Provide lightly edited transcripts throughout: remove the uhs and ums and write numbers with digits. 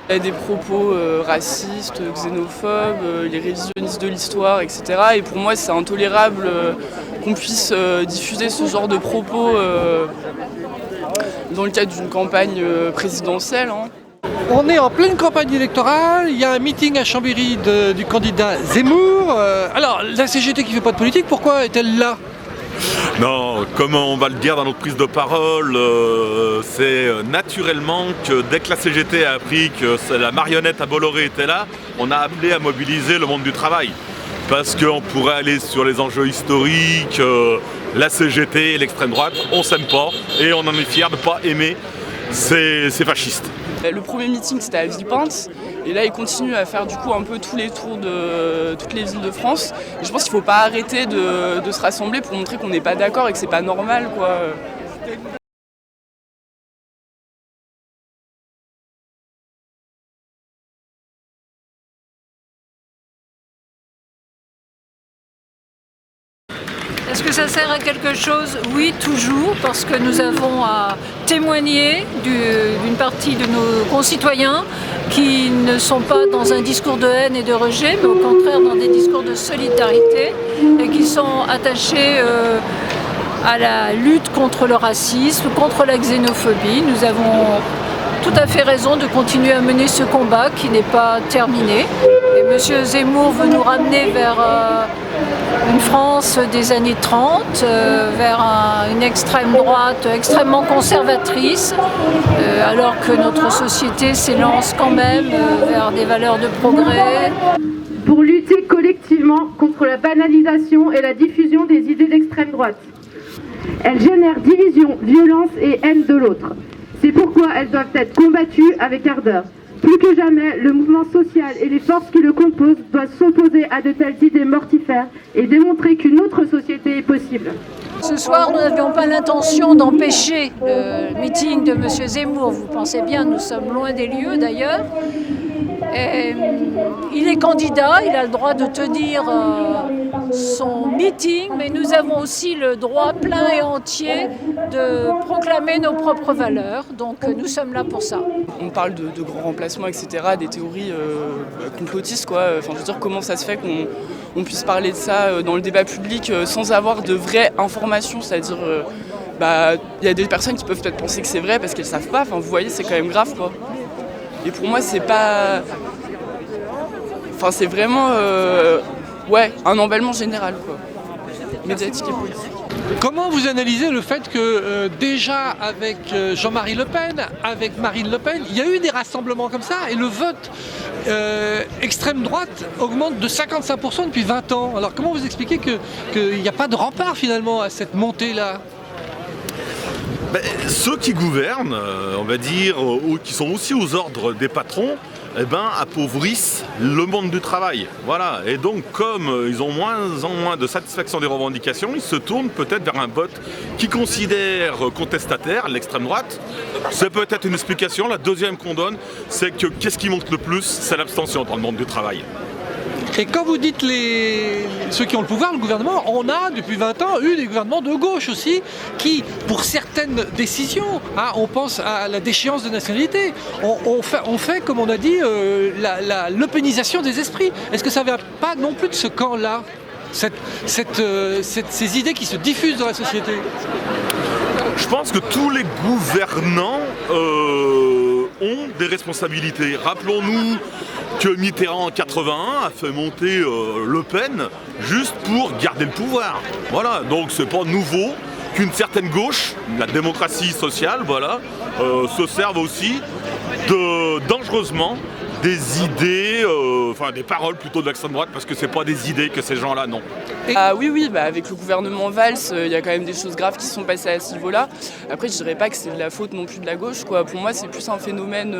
Il y a des propos racistes, xénophobes, les révisionnistes de l'histoire, etc. Et pour moi, c'est intolérable qu'on puisse diffuser ce genre de propos dans le cadre d'une campagne présidentielle. On est en pleine campagne électorale, il y a un meeting à Chambéry du candidat Zemmour. Alors, la CGT qui ne fait pas de politique, pourquoi est-elle là ? Non, comme on va le dire dans notre prise de parole, c'est naturellement que dès que la CGT a appris que la marionnette à Bolloré était là, on a appelé à mobiliser le monde du travail. Parce qu'on pourrait aller sur les enjeux historiques, la CGT et l'extrême droite, on s'aime pas et on en est fiers de ne pas aimer ces fascistes. Le premier meeting c'était à Villepinte et là il continue à faire du coup un peu tous les tours de toutes les villes de France. Et je pense qu'il ne faut pas arrêter de se rassembler pour montrer qu'on n'est pas d'accord et que c'est pas normal quoi. Est-ce que ça sert à quelque chose? Oui, toujours, parce que nous avons à témoigner d'une partie de nos concitoyens qui ne sont pas dans un discours de haine et de rejet, mais au contraire dans des discours de solidarité et qui sont attachés à la lutte contre le racisme, contre la xénophobie. Nous avons tout à fait raison de continuer à mener ce combat qui n'est pas terminé. Et M. Zemmour veut nous ramener vers une France des années 30, vers une extrême droite extrêmement conservatrice, alors que notre société s'élance quand même vers des valeurs de progrès. Pour lutter collectivement contre la banalisation et la diffusion des idées d'extrême droite. Elles génèrent division, violence et haine de l'autre. C'est pourquoi elles doivent être combattues avec ardeur. Plus que jamais, le mouvement social et les forces qui le composent doivent s'opposer à de telles idées mortifères et démontrer qu'une autre société est possible. Ce soir, nous n'avions pas l'intention d'empêcher le meeting de M. Zemmour. Vous pensez bien, nous sommes loin des lieux d'ailleurs. Et il est candidat, il a le droit de tenir son meeting, mais nous avons aussi le droit plein et entier de proclamer nos propres valeurs. Donc nous sommes là pour ça. On parle de grands remplacements, etc., des théories complotistes, quoi. Enfin, je veux dire, comment ça se fait qu'on puisse parler de ça dans le débat public sans avoir de vraies informations, c'est-à-dire il y a des personnes qui peuvent peut-être penser que c'est vrai parce qu'elles savent pas. Enfin, vous voyez, c'est quand même grave, quoi. Et pour moi, c'est pas... Enfin, c'est vraiment un emballement général, quoi. Médiatique et politique. Comment vous analysez le fait que déjà avec Jean-Marie Le Pen, avec Marine Le Pen, il y a eu des rassemblements comme ça et le vote extrême droite augmente de 55% depuis 20 ans. Alors comment vous expliquez qu'il n'y a pas de rempart finalement à cette montée-là ? Ceux qui gouvernent, on va dire, ou qui sont aussi aux ordres des patrons, appauvrissent le monde du travail. Voilà. Et donc, comme ils ont moins en moins de satisfaction des revendications, ils se tournent peut-être vers un vote qui considère contestataire l'extrême droite. C'est peut-être une explication. La deuxième qu'on donne, c'est que qu'est-ce qui monte le plus? C'est l'abstention dans le monde du travail. Et quand vous dites ceux qui ont le pouvoir, le gouvernement, on a depuis 20 ans eu des gouvernements de gauche aussi qui, pour certaines décisions, on pense à la déchéance de nationalité, on fait comme on a dit, l'eupénisation des esprits. Est-ce que ça ne vient pas non plus de ce camp-là, ces idées qui se diffusent dans la société? Je pense que tous les gouvernants ont des responsabilités. Rappelons-nous que Mitterrand en 81 a fait monter Le Pen juste pour garder le pouvoir. Voilà, donc c'est pas nouveau qu'une certaine gauche, la démocratie sociale, se serve aussi dangereusement des idées, des paroles plutôt de l'extrême droite, parce que c'est pas des idées que ces gens-là n'ont. Oui, avec le gouvernement Valls, il y a quand même des choses graves qui sont passées à ce niveau-là. Après, je dirais pas que c'est de la faute non plus de la gauche, quoi. Pour moi, c'est plus un phénomène,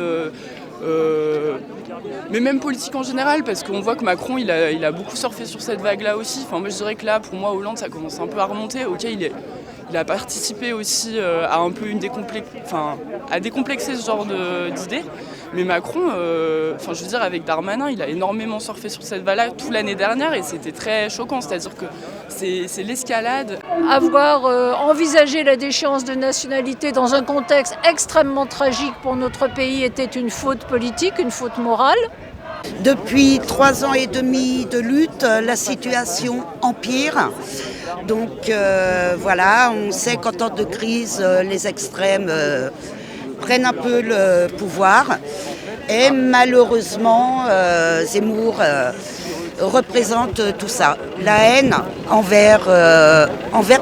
mais même politique en général, parce qu'on voit que Macron, il a beaucoup surfé sur cette vague-là aussi. Enfin, moi, je dirais que là, pour moi, Hollande, ça commence un peu à remonter. Ok, il a participé aussi à un peu à décomplexer ce genre d'idées. Mais Macron, je veux dire, avec Darmanin, il a énormément surfé sur cette vague-là toute l'année dernière et c'était très choquant. C'est-à-dire que c'est l'escalade. Avoir envisagé la déchéance de nationalité dans un contexte extrêmement tragique pour notre pays était une faute politique, une faute morale. Depuis 3 ans et demi de lutte, la situation empire. Donc voilà, on sait qu'en temps de crise, les extrêmes prennent un peu le pouvoir. Et malheureusement, Zemmour représente tout ça. La haine envers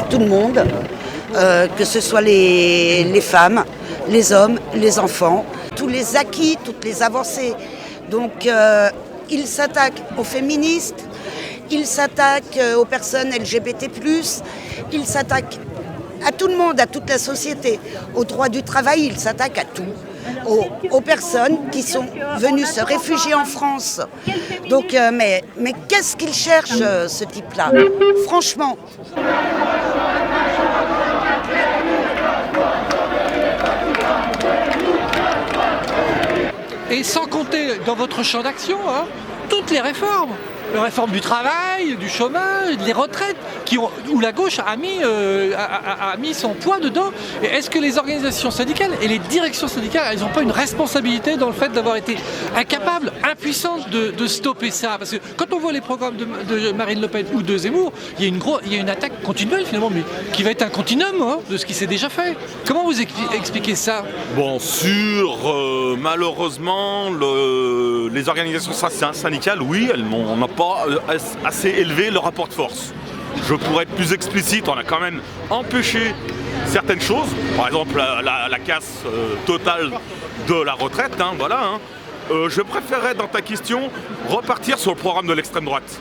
tout le monde, que ce soit les femmes, les hommes, les enfants, tous les acquis, toutes les avancées. Donc il s'attaque aux féministes, il s'attaque aux personnes LGBT+, il s'attaque à tout le monde, à toute la société. Au droit du travail, il s'attaque à tout. Aux personnes qui sont venues se réfugier en France. Donc, mais qu'est-ce qu'il cherche, ce type-là? Franchement. Et sans compter dans votre champ d'action, toutes les réformes. La réforme du travail, du chômage, des retraites, où la gauche a mis son poids dedans. Et est-ce que les organisations syndicales et les directions syndicales, elles n'ont pas une responsabilité dans le fait d'avoir été incapables, impuissantes de stopper ça? Parce que quand on voit les programmes de Marine Le Pen ou de Zemmour, il y a une attaque continuelle finalement, mais qui va être un continuum de ce qui s'est déjà fait. Comment vous expliquez ça? Bon, malheureusement, les organisations syndicales, oui, on n'a pas assez élevé le rapport de force. Je pourrais être plus explicite, on a quand même empêché certaines choses, par exemple la casse totale de la retraite, je préférerais dans ta question repartir sur le programme de l'extrême droite.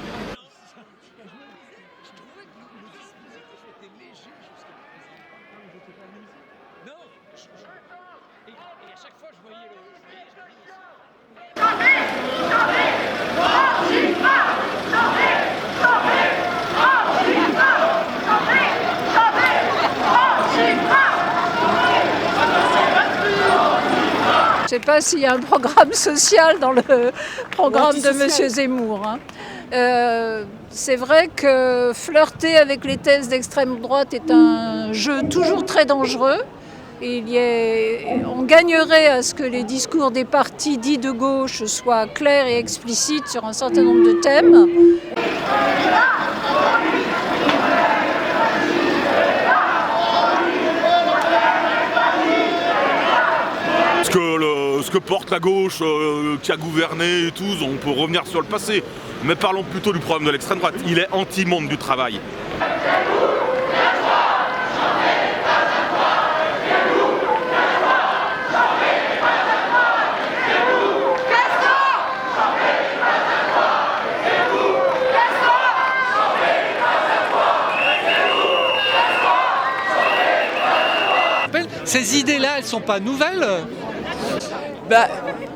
Je ne sais pas s'il y a un programme social dans le programme de M. Zemmour. C'est vrai que flirter avec les thèses d'extrême droite est un jeu toujours très dangereux. On gagnerait à ce que les discours des partis dits de gauche soient clairs et explicites sur un certain nombre de thèmes. Ce que porte la gauche qui a gouverné et tout, on peut revenir sur le passé. Mais parlons plutôt du problème de l'extrême droite. Il est anti-monde du travail. Ces idées-là, elles ne sont pas nouvelles?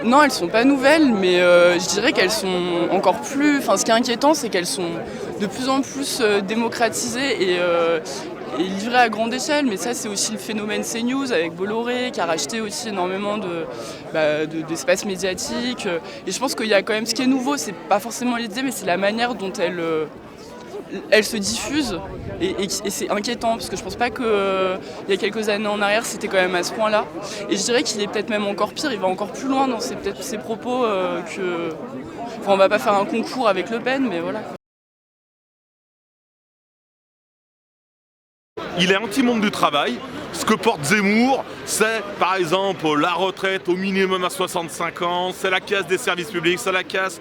Non, elles sont pas nouvelles, mais je dirais qu'elles sont encore plus... ce qui est inquiétant, c'est qu'elles sont de plus en plus démocratisées et livrées à grande échelle. Mais ça, c'est aussi le phénomène CNews avec Bolloré, qui a racheté aussi énormément d'espace médiatique. Et je pense qu'il y a quand même... Ce qui est nouveau, c'est pas forcément l'idée, mais c'est la manière dont elle se diffuse et c'est inquiétant parce que je pense pas qu'il y a quelques années en arrière c'était quand même à ce point-là et je dirais qu'il est peut-être même encore pire, il va encore plus loin dans ses propos on va pas faire un concours avec Le Pen mais voilà. Il est anti-monde du travail. Ce que porte Zemmour, c'est par exemple la retraite au minimum à 65 ans, c'est la casse des services publics, c'est la casse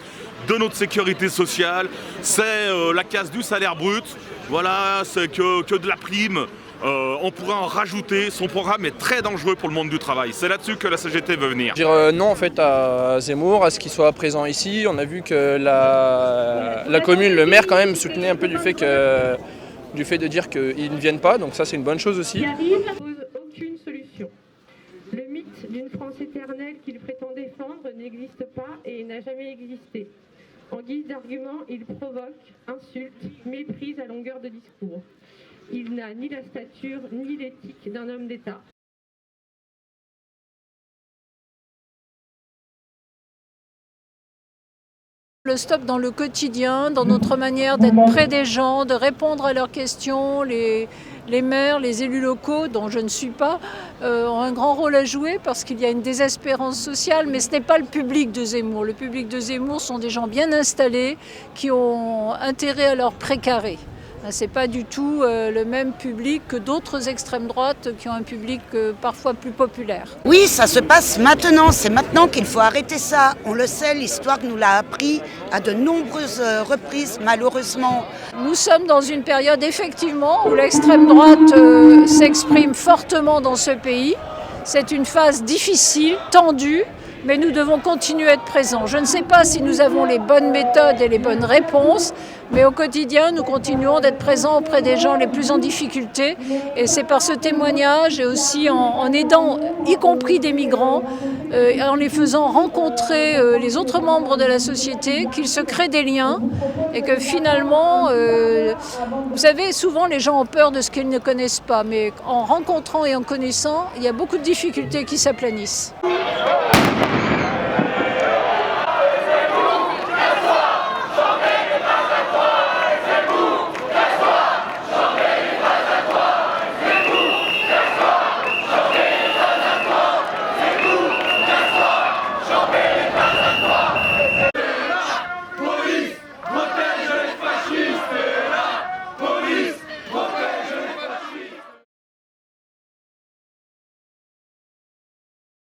de notre sécurité sociale, c'est la casse du salaire brut, voilà, c'est que de la prime. On pourrait en rajouter, son programme est très dangereux pour le monde du travail. C'est là-dessus que la CGT veut venir. Dire non en fait à Zemmour, à ce qu'il soit présent ici. On a vu que la commune, le maire quand même soutenait un peu du fait de dire qu'ils ne viennent pas, donc ça c'est une bonne chose aussi. Il ne pose aucune solution. Le mythe d'une France éternelle qu'il prétend défendre n'existe pas et n'a jamais existé. En guise d'argument, il provoque, insulte, méprise à longueur de discours. Il n'a ni la stature ni l'éthique d'un homme d'État. Le stop dans le quotidien, dans notre manière d'être près des gens, de répondre à leurs questions, les maires, les élus locaux, dont je ne suis pas, ont un grand rôle à jouer parce qu'il y a une désespérance sociale, mais ce n'est pas le public de Zemmour. Le public de Zemmour sont des gens bien installés qui ont intérêt à leur précaré. Ce n'est pas du tout le même public que d'autres extrêmes droites qui ont un public parfois plus populaire. Oui, ça se passe maintenant. C'est maintenant qu'il faut arrêter ça. On le sait, l'histoire nous l'a appris à de nombreuses reprises, malheureusement. Nous sommes dans une période effectivement où l'extrême droite s'exprime fortement dans ce pays. C'est une phase difficile, tendue, mais nous devons continuer à être présents. Je ne sais pas si nous avons les bonnes méthodes et les bonnes réponses, mais au quotidien, nous continuons d'être présents auprès des gens les plus en difficulté. Et c'est par ce témoignage et aussi en aidant, y compris des migrants, en les faisant rencontrer les autres membres de la société, qu'ils se créent des liens et que finalement, vous savez, souvent les gens ont peur de ce qu'ils ne connaissent pas, mais en rencontrant et en connaissant, il y a beaucoup de difficultés qui s'aplanissent.